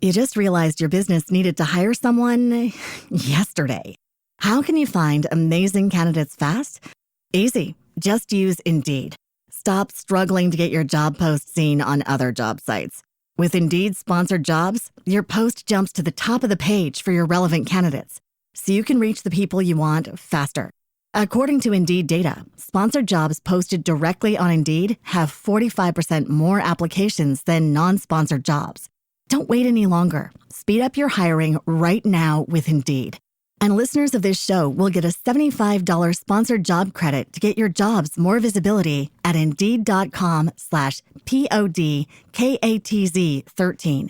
You just realized your business needed to hire someone yesterday. How can you find amazing candidates fast? Easy. Just use Indeed. Stop struggling to get your job post seen on other job sites. With Indeed sponsored jobs, your post jumps to the top of the page for your relevant candidates, so you can reach the people you want faster. According to Indeed data, sponsored jobs posted directly on Indeed have 45% more applications than non-sponsored jobs. Don't wait any longer. Speed up your hiring right now with Indeed. And listeners of this show will get a $75 sponsored job credit to get your jobs more visibility at Indeed.com/PODKATZ13.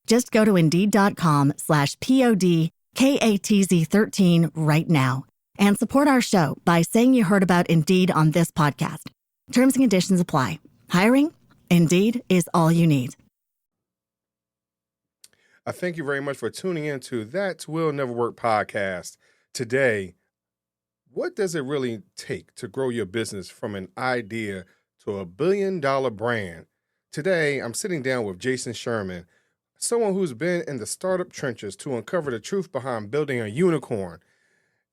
Just go to Indeed.com/PODKATZ13 right now and support our show by saying you heard about Indeed on this podcast. Terms and conditions apply. Hiring? Indeed is all you need. I thank you very much for tuning in to That Will Nevr Work podcast. Today, what does it really take to grow your business from an idea to a billion-dollar brand? Today, I'm sitting down with Jason Sherman, someone who's been in the startup trenches to uncover the truth behind building a unicorn.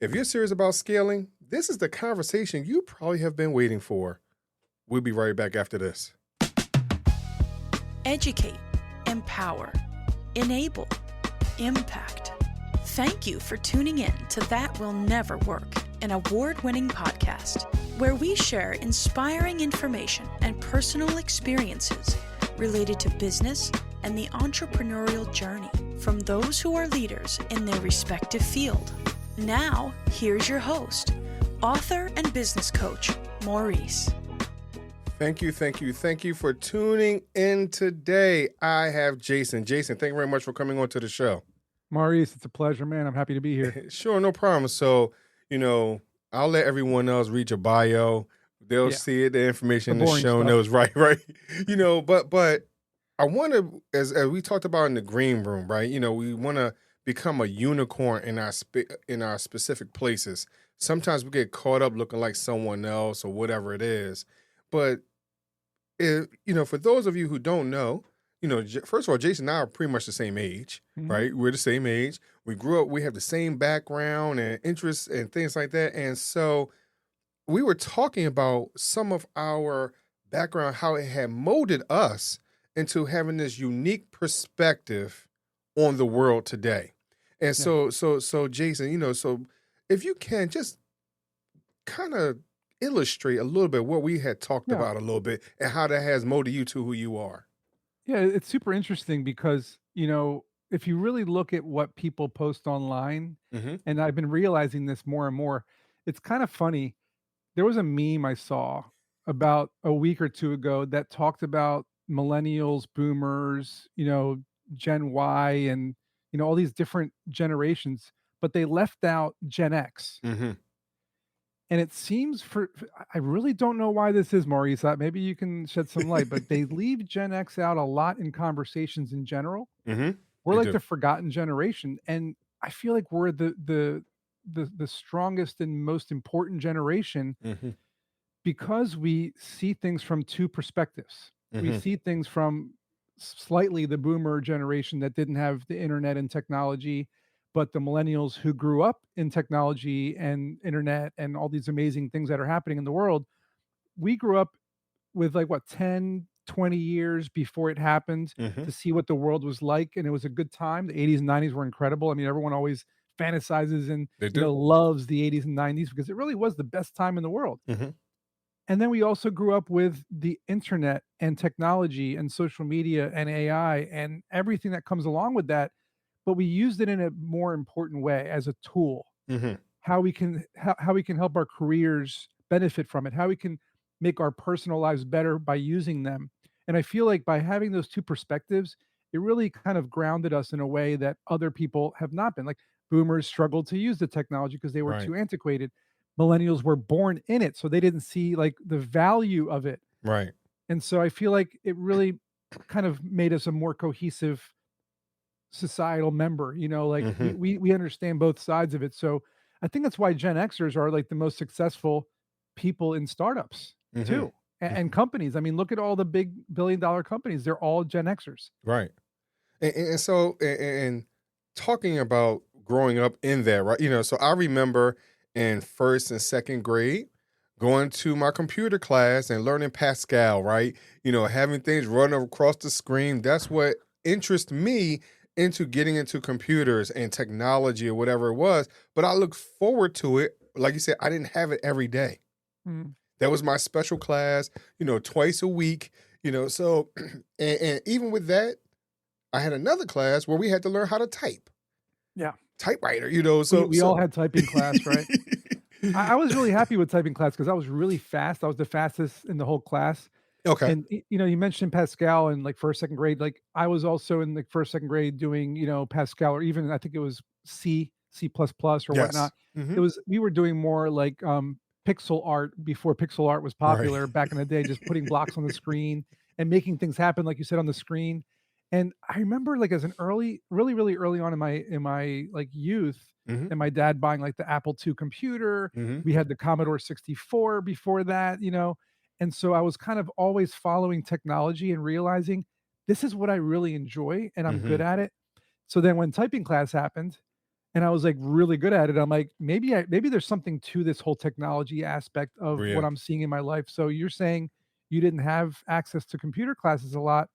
If you're serious about scaling, this is the conversation you probably have been waiting for. We'll be right back after this. Educate, empower, enable, impact. Thank you for tuning in to That Will Nevr Work, an award-winning podcast where we share inspiring information and personal experiences related to business and the entrepreneurial journey from those who are leaders in their respective field. Now, here's your host, author and business coach, Maurice. Thank you for tuning in today. I have Jason. Jason, thank you very much for coming on to the show. Maurice, it's a pleasure, man. I'm happy to be here. Sure, no problem. So, I'll let everyone else read your bio. They'll see it, the information in the show notes, right? But I want to, as we talked about in the green room, right? We want to become a unicorn in our specific places. Sometimes we get caught up looking like someone else or whatever it is. But for those of you who don't know, first of all, Jason and I are pretty much the same age, right? We're the same age. We grew up, we have the same background and interests and things like that. And so we were talking about some of our background, how it had molded us into having this unique perspective on the world today. And so Jason, so if you can just kind of illustrate a little bit what we had talked about a little bit and how that has molded you to who you are. Yeah, it's super interesting because, if you really look at what people post online, and I've been realizing this more and more, it's kind of funny. There was a meme I saw about a week or two ago that talked about millennials, boomers, Gen Y, and, all these different generations, but they left out Gen X. And it seems I really don't know why this is, Maurice. Maybe you can shed some light, but they leave Gen X out a lot in conversations in general. We're like the forgotten generation. And I feel like we're the strongest and most important generation because we see things from two perspectives. We see things from slightly the boomer generation that didn't have the internet and technology, but the millennials who grew up in technology and internet and all these amazing things that are happening in the world, we grew up with 10, 20 years before it happened to see what the world was like. And it was a good time. The 80s and 90s were incredible. I mean, everyone always fantasizes and loves the 80s and 90s because it really was the best time in the world. And then we also grew up with the internet and technology and social media and AI and everything that comes along with that. But we used it in a more important way as a tool, how we can help our careers benefit from it, how we can make our personal lives better by using them. And I feel like by having those two perspectives, it really kind of grounded us in a way that other people have not been. Like boomers struggled to use the technology because they were too antiquated. Millennials were born in it, so they didn't see the value of it. Right. And so I feel like it really kind of made us a more cohesive societal member, we understand both sides of it. So I think that's why Gen Xers are the most successful people in startups too. And companies. I mean, look at all the big billion-dollar companies. They're all Gen Xers. Right. And so, and talking about growing up in there, right? So I remember in first and second grade going to my computer class and learning Pascal, right? Having things run across the screen. That's what interests me into getting into computers and technology or whatever it was. But I look forward to it. Like you said, I didn't have it every day. Mm. That was my special class, twice a week, so, and even with that, I had another class where we had to learn how to type. Yeah. Typewriter, We all had typing class, right? I was really happy with typing class because I was really fast. I was the fastest in the whole class. Okay. And you mentioned Pascal in like first, second grade. Like I was also in the first, second grade doing, Pascal, or even I think it was C plus plus or Yes. whatnot. Mm-hmm. We were doing more like pixel art before pixel art was popular Right. back in the day, just putting blocks on the screen and making things happen, like you said, on the screen. And I remember like as an really early on in my like youth, Mm-hmm. and my dad buying like the Apple II computer. Mm-hmm. We had the Commodore 64 before that, and so I was kind of always following technology and realizing this is what I really enjoy and I'm Mm-hmm. good at it. So then when typing class happened and I was like really good at it, I'm like, maybe there's something to this whole technology aspect of Yeah. what I'm seeing in my life. So you're saying you didn't have access to computer classes a lot.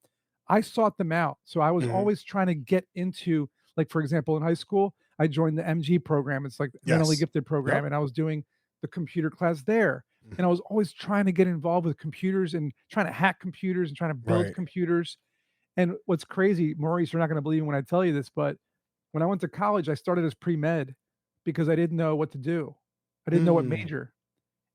I sought them out. So I was Mm-hmm. always trying to get into, like, for example, in high school, I joined the MG program. It's like mentally Yes. gifted program. Yep. And I was doing the computer class there. Mm-hmm. And I was always trying to get involved with computers and trying to hack computers and trying to build Right. computers. And what's crazy, Maurice, you're not going to believe me when I tell you this, but when I went to college, I started as pre-med because I didn't know what to do. I didn't know what Mm. major.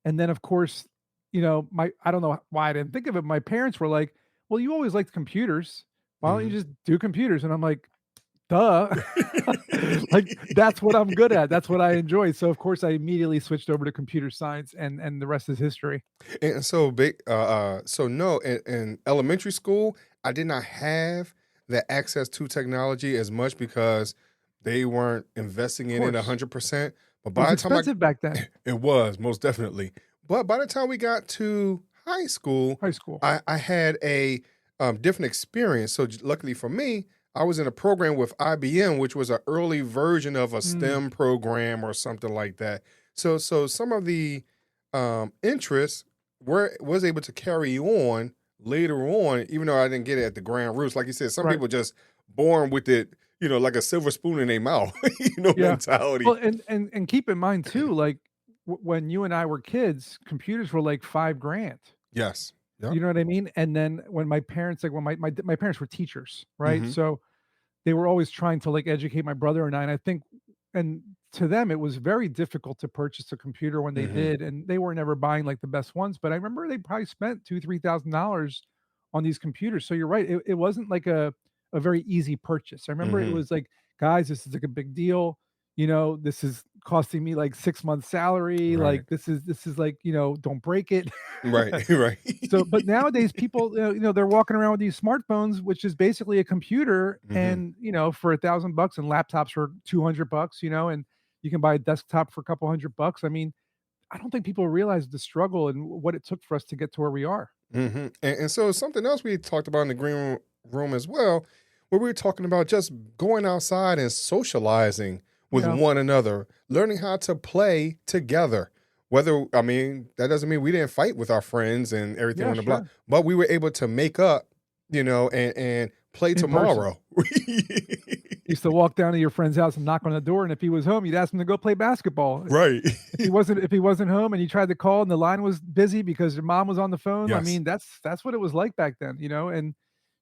And then of course, I don't know why I didn't think of it. My parents were like, "Well, you always liked computers. Why don't you Mm-hmm. just do computers?" And I'm like, duh. Like that's what I'm good at. That's what I enjoy. So of course I immediately switched over to computer science, and the rest is history. And so big, so no, in elementary school, I did not have the access to technology as much because they weren't investing Of in it course. 100%. But It by was the time expensive back then. it was most definitely. But by the time we got to high school, High school. I had a different experience. So luckily for me, I was in a program with IBM, which was an early version of a Mm, STEM program or something like that. So some of the interests was able to carry on later on, even though I didn't get it at the ground roots. Like you said, some right. people just born with it, like a silver spoon in their mouth, Yeah. mentality. Well, and keep in mind too, like when you and I were kids, computers were like 5 grand. Yes. Yep. You know what I mean? And then when my parents, like when my parents were teachers, right? Mm-hmm. So they were always trying to like educate my brother and I. And I think, and to them, it was very difficult to purchase a computer when they Mm-hmm. did, and they were never buying like the best ones. But I remember they probably spent $2,000 to $3,000 on these computers. So you're right; it wasn't like a very easy purchase. I remember it Mm-hmm. was like, guys, this is like a big deal. This is costing me like 6 months' salary. Right. Like this is like, don't break it. Right. Right. So, but nowadays people, they're walking around with these smartphones, which is basically a computer, Mm-hmm. and for $1,000, and laptops for $200, and you can buy a desktop for a couple $100. I mean, I don't think people realize the struggle and what it took for us to get to where we are. Mm-hmm. And so something else we talked about in the room as well, where we were talking about just going outside and socializing with Yeah, one another, learning how to play together. I mean, that doesn't mean we didn't fight with our friends and everything yeah, on the block, sure. but we were able to make up, and play In person, tomorrow. used to walk down to your friend's house and knock on the door, and if he was home, you'd ask him to go play basketball. Right. If he wasn't home and you tried to call and the line was busy because your mom was on the phone, I Yes. mean, that's what it was like back then, and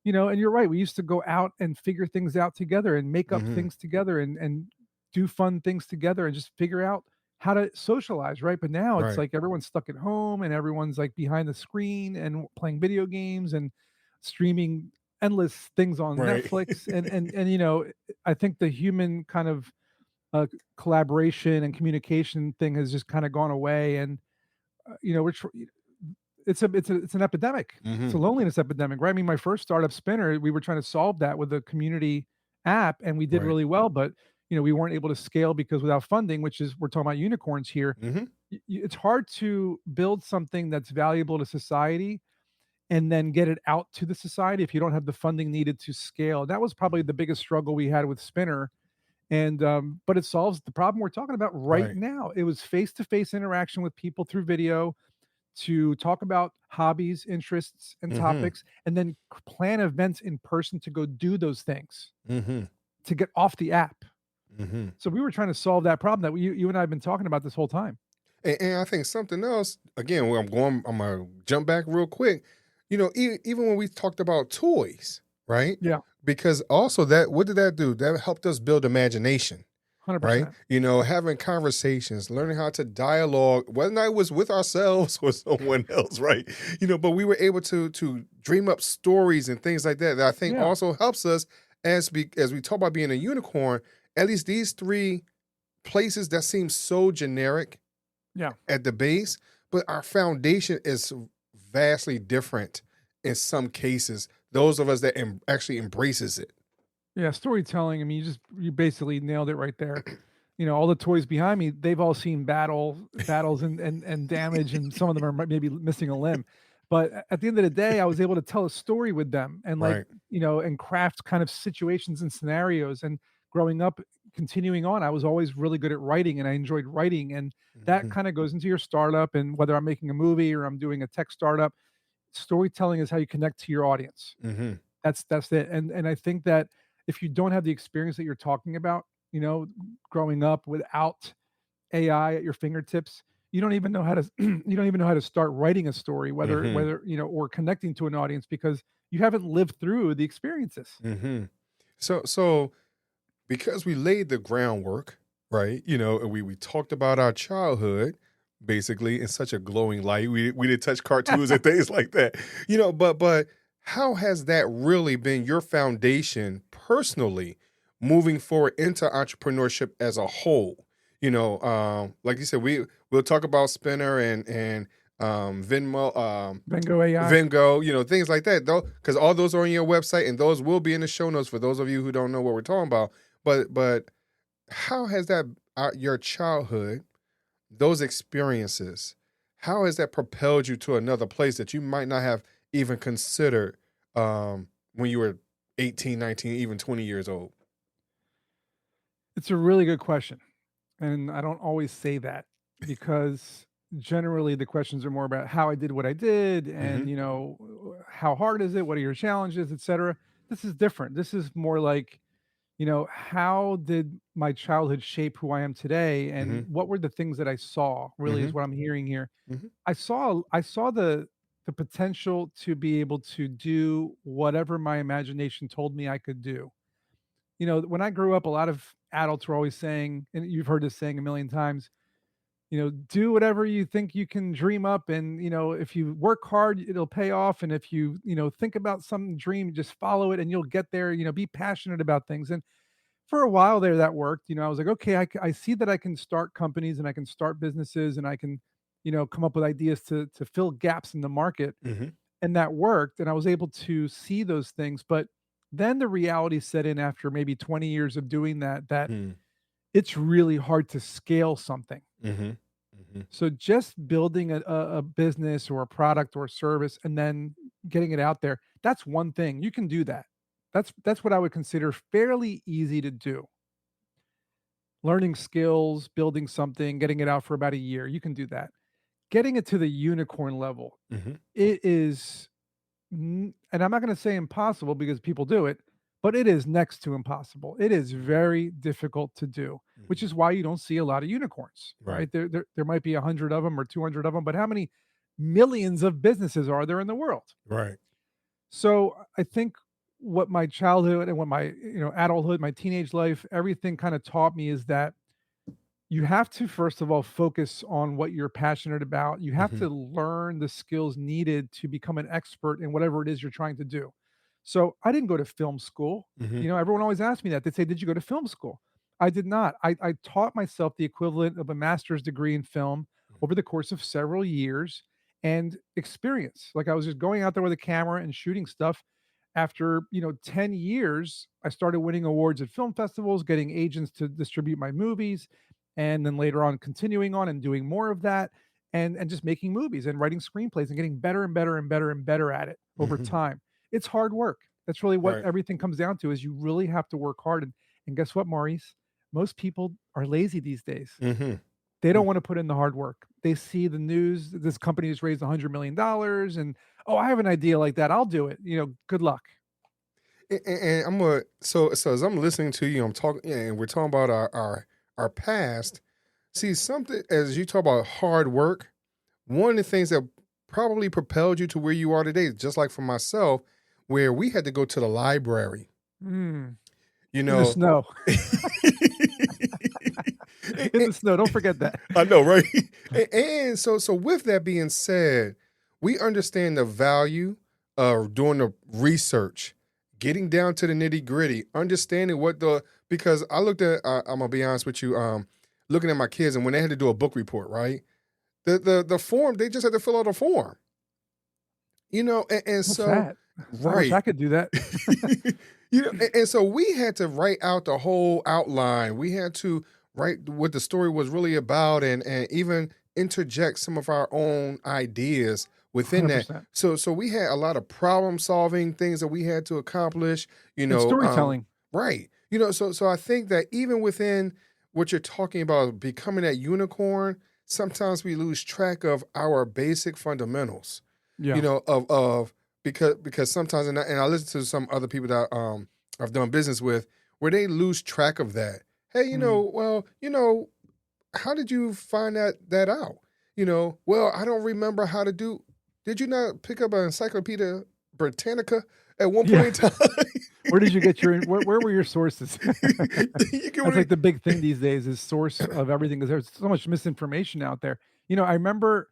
you're right. We used to go out and figure things out together and make up Hmm. things together and do fun things together and just figure out how to socialize, right? But now it's Right. like everyone's stuck at home and everyone's like behind the screen and playing video games and streaming endless things on Right. Netflix. And I think the human kind of collaboration and communication thing has just kind of gone away. And we're it's an epidemic. It's a Hmm. loneliness epidemic, right? I mean, my first startup Spinner, we were trying to solve that with a community app, and we did Right. really well, but we weren't able to scale because without funding, which is we're talking about unicorns here. Hmm. It's hard to build something that's valuable to society and then get it out to the society if you don't have the funding needed to scale. That was probably the biggest struggle we had with Spinner. And but it solves the problem we're talking about right Right. now. It was face-to-face interaction with people through video to talk about hobbies, interests, and Mhm. topics, and then plan events in person to go do those things, Mhm. to get off the app. Mhm. So we were trying to solve that problem that you and I have been talking about this whole time. And I think something else, again, where I'm gonna jump back real quick. Even when we talked about toys, right? Yeah, Because also what did that do? That helped us build imagination, right? 100%. Having conversations, learning how to dialogue, whether or not it was with ourselves or someone else, right? But we were able to dream up stories and things like that I think Yeah, also helps us as we talk about being a unicorn. At least these three places that seem so generic yeah. at the base, but our foundation is vastly different in some cases. Those of us that actually embraces it. Yeah, storytelling, I mean, you basically nailed it right there. All the toys behind me, they've all seen battles and damage, and some of them are maybe missing a limb. But at the end of the day, I was able to tell a story with them and Right. and craft kind of situations and scenarios. And growing up, continuing on, I was always really good at writing and I enjoyed writing. And that Mhm. kind of goes into your startup. And whether I'm making a movie or I'm doing a tech startup, storytelling is how you connect to your audience. Mhm. That's it, and I think that if you don't have the experience that you're talking about, growing up without AI at your fingertips, you don't even know how to you don't even know how to start writing a story, whether Mhm. or connecting to an audience because you haven't lived through the experiences. Mhm. So because we laid the groundwork, right? And we talked about our childhood basically in such a glowing light. We did touch cartoons and things like that. But how has that really been your foundation personally moving forward into entrepreneurship as a whole? Like you said, we'll talk about Spinner and Venmo, Vengo AI. Vengo, things like that, though, because all those are on your website, and those will be in the show notes for those of you who don't know what we're talking about. But how has that your childhood, those experiences, how has that propelled you to another place that you might not have even considered when you were 18, 19, even 20 years old? It's a really good question, and I don't always say that because generally the questions are more about how I did what I did and, Hmm. how hard is it? What are your challenges, etcetera. This is different. This is more like, how did my childhood shape who I am today, and Hmm. what were the things that I saw, really is Hmm. what I'm hearing here. Hmm. I saw the potential to be able to do whatever my imagination told me I could do. When I grew up, a lot of adults were always saying, and you've heard this saying a million times, do whatever you think you can dream up. And, if you work hard, it'll pay off. And if you, think about some dream, just follow it and you'll get there, be passionate about things. And for a while there, that worked. I was like, okay, I see that I can start companies and I can start businesses and I can, come up with ideas to fill gaps in the market. Hmm. And that worked. And I was able to see those things. But then the reality set in after maybe 20 years of doing that, that Hmm. it's really hard to scale something. Hmm. Hmm. So just building a business or a product or a service and then getting it out there, that's one thing. You can do that. That's what I would consider fairly easy to do. Learning skills, building something, getting it out for about a year, you can do that. Getting it to the unicorn level, Hmm. it is and I'm not gonna say impossible because people do it, but it is next to impossible. It is very difficult to do, which Hmm. is why you don't see a lot of unicorns, Right. right? There might be 100 of them or 200 of them, but how many millions of businesses are there in the world? Right. So, I think what my childhood and what my, adulthood, my teenage life, everything kinda taught me is that you have to first of all focus on what you're passionate about. You have Hmm. to learn the skills needed to become an expert in whatever it is you're trying to do. So I didn't go to film school. Hmm. Everyone always asks me that. They say, "Did you go to film school?" I did not. I taught myself the equivalent of a master's degree in film over the course of several years and experience. Like I was just going out there with a camera and shooting stuff. After 10 years, I started winning awards at film festivals, getting agents to distribute my movies, and then later on continuing on and doing more of that. and just making movies and writing screenplays and getting better and better and better and better at it over time. It's hard work. That's really what everything comes down to, is you really have to work hard. And guess what, Maurice? Most people are lazy these days. They don't want to put in the hard work. They see the news, this company has raised $100 million and, oh, I have an idea like that, I'll do it. Good luck. And so as I'm listening to you, I'm talking, and we're talking about our past. See, something, as you talk about hard work, one of the things that probably propelled you to where you are today, just like for myself, where we had to go to the library. In the snow. In the snow, don't forget that. I know, right? And so with that being said, we understand the value of doing the research, getting down to the nitty gritty, understanding because I looked at, I'm gonna be honest with you, looking at my kids, and when they had to do a book report, right? The form, they just had to fill out a form. And What's so that? right. I wish I could do that. And so we had to write out the whole outline. We had to write what the story was really about, and even interject some of our own ideas within 100%. That. So we had a lot of problem solving things that we had to accomplish, and storytelling. Right. So I think that even within what you're talking about, becoming that unicorn, sometimes we lose track of our basic fundamentals. Because sometimes, and I listen to some other people that I've done business with, where they lose track of that. Hey, how did you find that out? Well, I don't remember how to do. Did you not pick up an Encyclopedia Britannica at one point in time? Where did you get where were your sources? That's like the big thing these days, is source of everything, because there's so much misinformation out there. I remember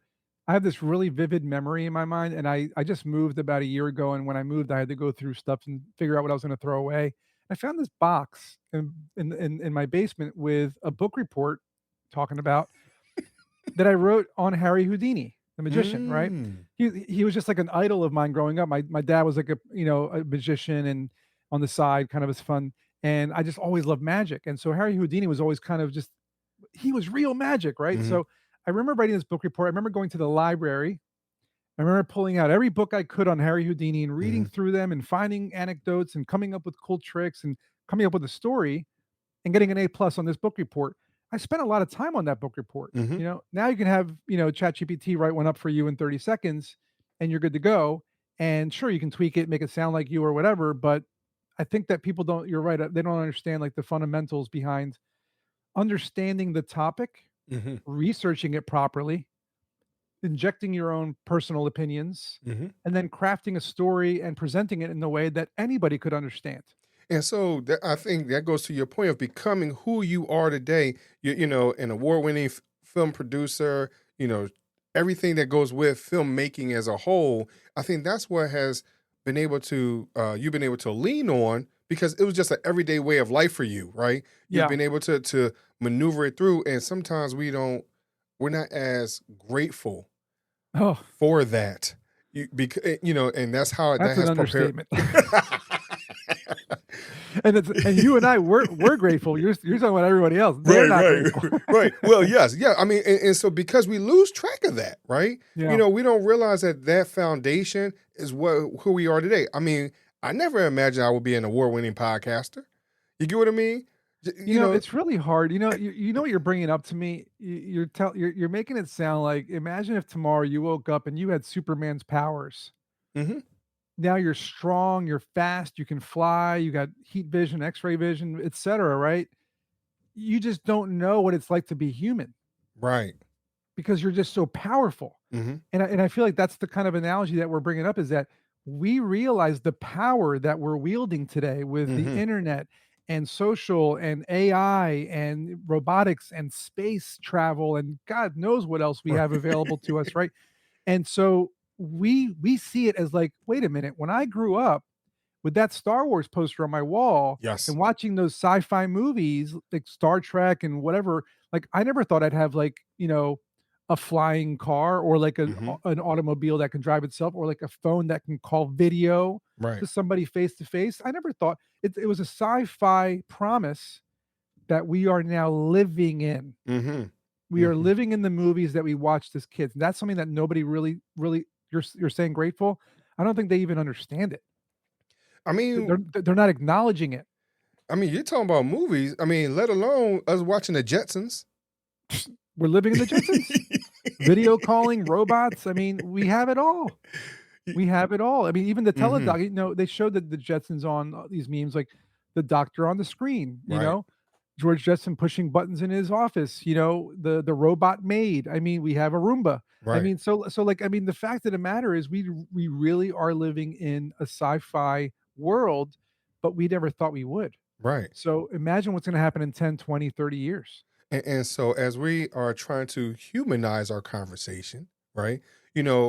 I have this really vivid memory in my mind, and I just moved about a year ago, and when I moved, I had to go through stuff and figure out what I was going to throw away. I found this box in my basement with a book report talking about that I wrote on Harry Houdini, the magician, right? He was just like an idol of mine growing up. My dad was like a magician, and on the side, kind of as fun. And I just always loved magic. And so Harry Houdini was always kind of just, he was real magic, right? So I remember writing this book report. I remember going to the library. I remember pulling out every book I could on Harry Houdini and reading through them and finding anecdotes and coming up with cool tricks and coming up with a story and getting an A+ on this book report. I spent a lot of time on that book report. Now you can have, ChatGPT write one up for you in 30 seconds and you're good to go. And sure, you can tweak it, make it sound like you or whatever. But I think that people you're right, they don't understand like the fundamentals behind understanding the topic, researching it properly, injecting your own personal opinions, and then crafting a story and presenting it in a way that anybody could understand. And so I think that goes to your point of becoming who you are today. An award-winning film producer, everything that goes with filmmaking as a whole. I think that's what has been able to, you've been able to lean on, because it was just an everyday way of life for you, right? You've been able to maneuver it through, and sometimes we're not as grateful for that. And that's how that's that has an prepared. Understatement. And you and I we're grateful. You're talking about everybody else. They're not grateful. Right. Well, yes, yeah. I mean, and so because we lose track of that, right? Yeah. We don't realize that foundation is who we are today. I mean, I never imagined I would be an award-winning podcaster. You get what I mean? It's really hard. You know what you're bringing up to me. You're making it sound like, imagine if tomorrow you woke up and you had Superman's powers. Now you're strong, you're fast, you can fly, you got heat vision, X-ray vision, etc. Right? You just don't know what it's like to be human, right? Because you're just so powerful. And I feel like that's the kind of analogy that we're bringing up, is that we realize the power that we're wielding today with the internet and social and AI and robotics and space travel and God knows what else we have available to us, right? And so we see it as like, wait a minute, when I grew up with that Star Wars poster on my wall, and watching those sci-fi movies like Star Trek and whatever, like I never thought I'd have like, a flying car or like an automobile that can drive itself, or like a phone that can call video to somebody face to face. I never thought it was a sci-fi promise that we are now living in. We are living in the movies that we watched as kids. And that's something that nobody really you're saying grateful. I don't think they even understand it. I mean, They're not acknowledging it. I mean, you're talking about movies. I mean, let alone us watching the Jetsons. We're living in the Jetsons. Video calling, robots. I mean, we have it all. We have it all. I mean, even the teledoc, they showed that the Jetsons on these memes, like the doctor on the screen, Right. George Jetson pushing buttons in his office, the robot maid. I mean, we have a Roomba. I Right. mean, so like, I mean, the fact of the matter is we really are living in a sci-fi world, but we never thought we would. Right. So imagine what's going to happen in 10, 20, 30 years. And so as we are trying to humanize our conversation, right?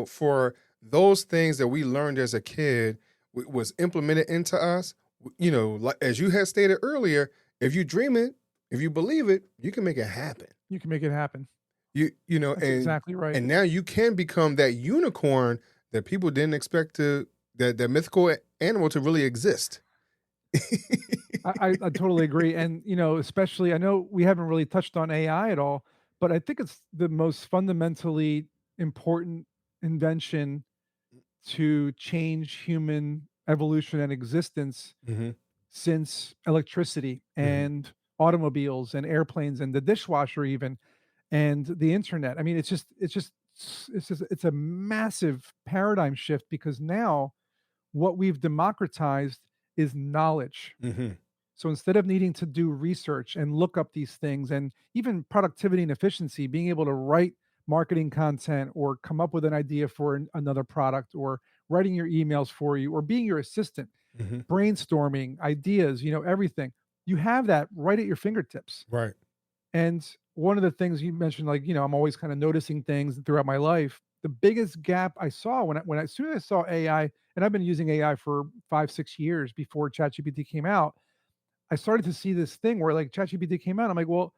For those things that we learned as a kid was implemented into us, like as you had stated earlier, if you dream it, if you believe it, you can make it happen. You can make it happen. That's and exactly right. And now you can become that unicorn that people didn't expect that mythical animal to really exist. I totally agree. And, especially, I know we haven't really touched on AI at all, but I think it's the most fundamentally important invention to change human evolution and existence since electricity and automobiles and airplanes and the dishwasher even, and the internet. I mean, it's a massive paradigm shift, because now what we've democratized is knowledge. So instead of needing to do research and look up these things, and even productivity and efficiency, being able to write marketing content or come up with an idea for another product, or writing your emails for you, or being your assistant, brainstorming ideas, everything. You have that right at your fingertips. Right. And one of the things you mentioned, like, I'm always kind of noticing things throughout my life. The biggest gap I saw as soon as I saw AI, and I've been using AI for 5-6 years before ChatGPT came out, I started to see this thing where, like, ChatGPT came out. I'm like, well,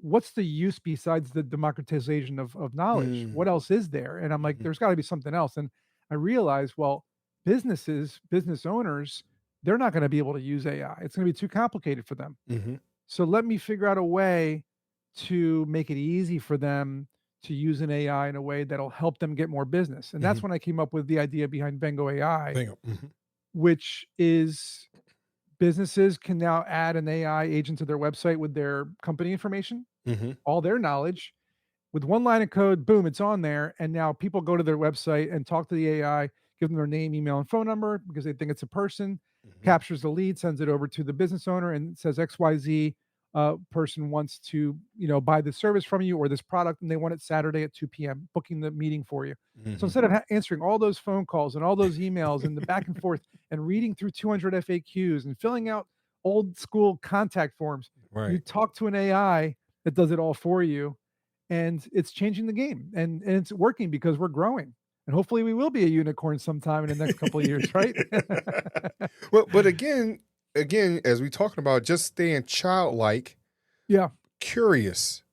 what's the use besides the democratization of knowledge? What else is there? And I'm like, there's got to be something else. And I realized, well, business owners, they're not going to be able to use AI. It's going to be too complicated for them. So let me figure out a way to make it easy for them to use an AI in a way that'll help them get more business. And that's when I came up with the idea behind Vengo AI, which is businesses can now add an AI agent to their website with their company information, all their knowledge. With one line of code, boom, it's on there. And now people go to their website and talk to the AI, give them their name, email, and phone number because they think it's a person, captures the lead, sends it over to the business owner, and says XYZ person wants to, buy this service from you or this product, and they want it Saturday at 2 p.m., booking the meeting for you. So instead of answering all those phone calls and all those emails and the back and forth and reading through 200 FAQs and filling out old school contact forms, you talk to an AI that does it all for you. And it's changing the game, and it's working because we're growing, and hopefully we will be a unicorn sometime in the next couple of years, right? Well, but again, as we talking about, just staying childlike, curious,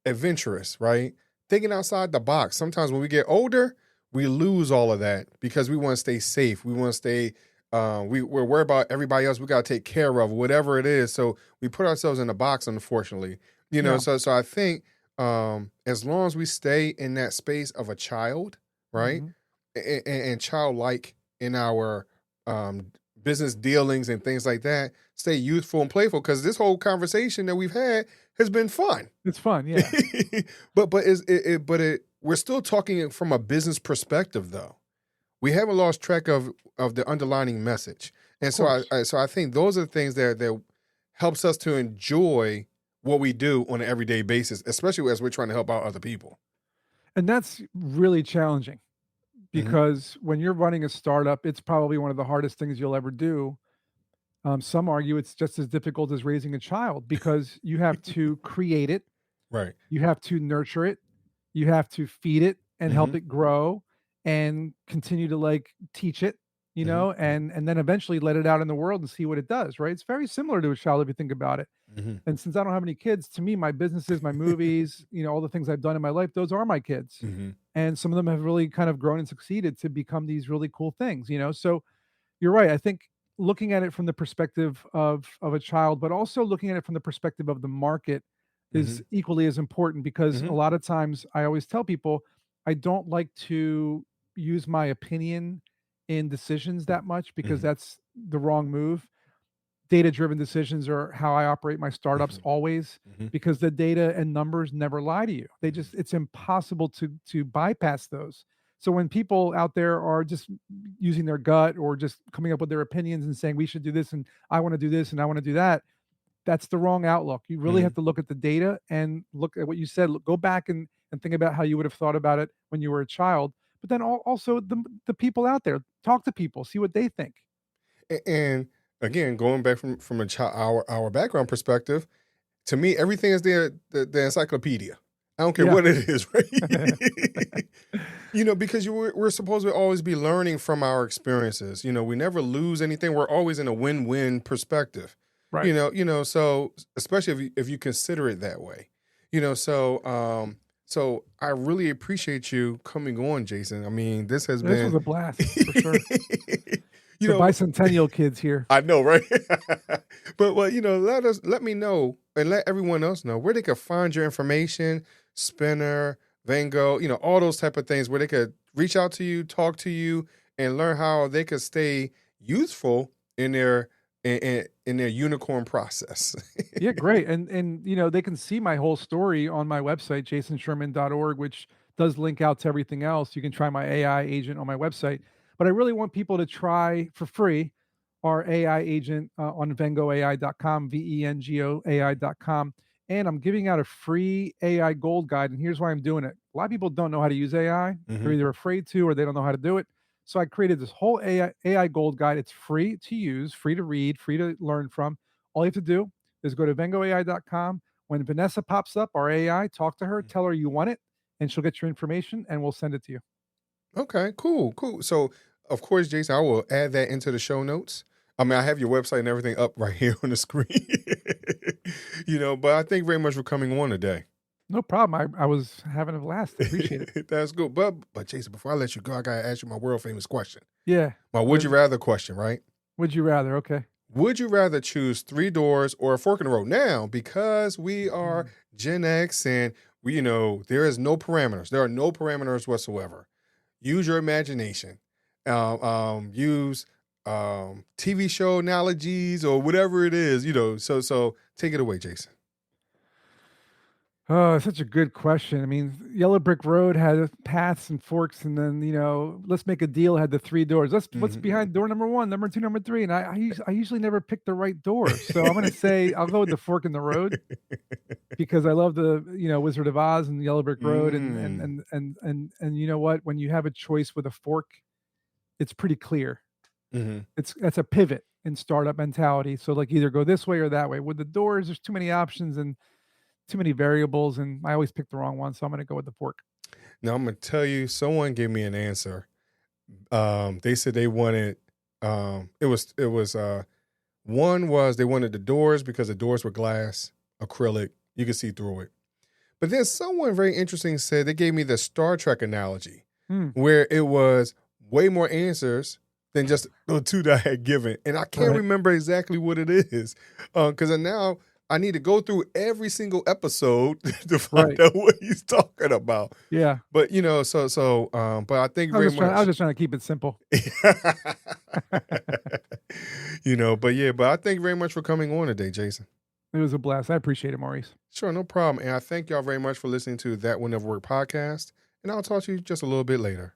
adventurous, right? Thinking outside the box. Sometimes when we get older, we lose all of that because we want to stay safe. We want to stay. We're worried about everybody else we got to take care of, whatever it is. So we put ourselves in a box, unfortunately. So I think. As long as we stay in that space of a child, right, and childlike in our business dealings and things like that, stay youthful and playful, because this whole conversation that we've had has been fun. It's fun, yeah. but we're still talking from a business perspective, though. We haven't lost track of the underlining message, and so I think those are the things that helps us to enjoy what we do on an everyday basis, especially as we're trying to help out other people. And that's really challenging, because when you're running a startup, it's probably one of the hardest things you'll ever do. Some argue it's just as difficult as raising a child, because you have to create it. Right. You have to nurture it. You have to feed it and help it grow and continue to teach it, and then eventually let it out in the world and see what it does, right? It's very similar to a child if you think about it. And since I don't have any kids, to me, my businesses, my movies, all the things I've done in my life, those are my kids. And some of them have really kind of grown and succeeded to become these really cool things, So you're right. I think looking at it from the perspective of a child, but also looking at it from the perspective of the market is equally as important, because a lot of times I always tell people I don't like to use my opinion in decisions that much, because that's the wrong move. Data-driven decisions are how I operate my startups always, because the data and numbers never lie to you. It's impossible to bypass those. So when people out there are just using their gut or just coming up with their opinions and saying we should do this and I want to do this and I want to do that, that's the wrong outlook. You really have to look at the data and look at what you said. Go back and think about how you would have thought about it when you were a child. But then also the people out there, talk to people, see what they think. And again, going back from our background perspective, to me, everything is the encyclopedia. I don't care what it is, right? Because we're supposed to always be learning from our experiences. We never lose anything. We're always in a win-win perspective. Right. So especially if you consider it that way. So I really appreciate you coming on, Jason. I mean, this was a blast for sure. The bicentennial kids here. I know, right? But let me know and let everyone else know where they could find your information, Spinner, Vengo, all those type of things, where they could reach out to you, talk to you, and learn how they could stay useful in their unicorn process. Yeah, great. And they can see my whole story on my website, jasonsherman.org, which does link out to everything else. You can try my AI agent on my website. But I really want people to try for free our AI agent on vengoai.com, vengoai.com. And I'm giving out a free AI gold guide. And here's why I'm doing it. A lot of people don't know how to use AI. They're either afraid to or they don't know how to do it. So I created this whole AI gold guide. It's free to use, free to read, free to learn from. All you have to do is go to vengoai.com. When Vanessa pops up, our AI, talk to her, tell her you want it, and she'll get your information and we'll send it to you. Okay, cool. So, of course, Jason, I will add that into the show notes. I mean, I have your website and everything up right here on the screen. But I thank you very much for coming on today. No problem. I was having a blast. I appreciate it. That's good. But Jason, before I let you go, I got to ask you my world famous question. Yeah. My would you rather question, right? Would you rather? Okay. Would you rather choose 3 doors or a fork in the road? Now, because we are Gen X and there is no parameters. There are no parameters whatsoever. Use your imagination. Use TV show analogies or whatever it is, So take it away, Jason. Oh, such a good question. I mean, Yellow Brick Road had paths and forks, and then Let's Make a Deal had the 3 doors. What's behind door number 1, number 2, number 3? And I usually never pick the right door, so I'm going to say I'll go with the fork in the road because I love the Wizard of Oz and Yellow Brick Road, and you know what? When you have a choice with a fork, it's pretty clear. That's a pivot in startup mentality. So either go this way or that way. With the doors, there's too many options and too many variables, and I always pick the wrong one, so I'm going to go with the fork. Now, I'm going to tell you, someone gave me an answer. They said they wanted, one was they wanted the doors because the doors were glass, acrylic, you could see through it. But then someone very interesting said, they gave me the Star Trek analogy, where it was way more answers than just the 2 that I had given. And I can't remember exactly what it is, because now I need to go through every single episode to find out what he's talking about. Yeah. But, but I think I was just trying to keep it simple. But I thank you very much for coming on today, Jason. It was a blast. I appreciate it, Maurice. Sure, no problem. And I thank y'all very much for listening to That Will Nevr Work podcast. And I'll talk to you just a little bit later.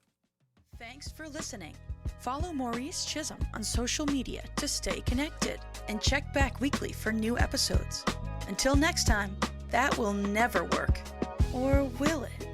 Thanks for listening. Follow Maurice Chism on social media to stay connected and check back weekly for new episodes. Until next time, that will never work. Or will it?